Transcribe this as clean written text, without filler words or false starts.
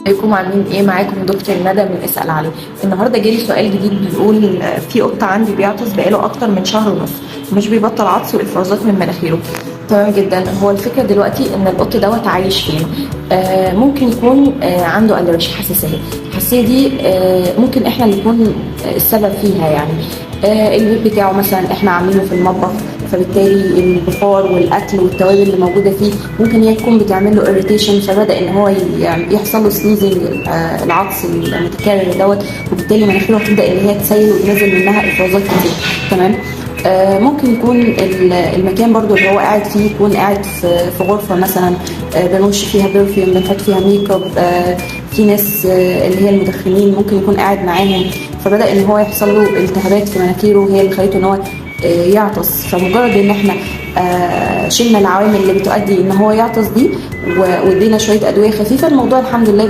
ازيكم عاملين ايه؟ معاكم دكتور ندى من اسال عليه. النهارده جالي سؤال جديد بيقول في قط عندي بيعطس بقاله اكتر من شهر ونص ومش بيبطل عطس وافرازات من مناخيره. تمام جدا. هو الفكره دلوقتي ان القط دوت عايش فين؟ ممكن يكون عنده الرجي، حساسيه. الحساسيه دي ممكن احنا اللي نكون السبب فيها يعني. البيت بتاعه مثلا احنا عاملينه في المطبخ، فبالتالي البخار والاكل والتوابل اللي موجوده فيه ممكن هي تكون بتعمل له اريتيشن، فبدا ان هو يعني يحصل له سنيزنج، العطس المتكرر دوت، وبالتالي مناخيره هتبدا ان هي تسيل وينزل منها افرازات كتير. تمام. ممكن يكون المكان برضو اللي هو قاعد فيه يكون قاعد في غرفه مثلا بنرش فيها برفيوم، بنحط فيها ميك اب. في ناس اللي هي المدخنين ممكن يكون قاعد معاهم، فبدا ان هو يحصل له التهابات في مناخيره هي اللي خلته ان هو يعطس. فمجرد ان احنا شلنا العوامل اللي بتؤدي ان هو يعطس دي وادينا شويه ادويه خفيفه، الموضوع الحمد لله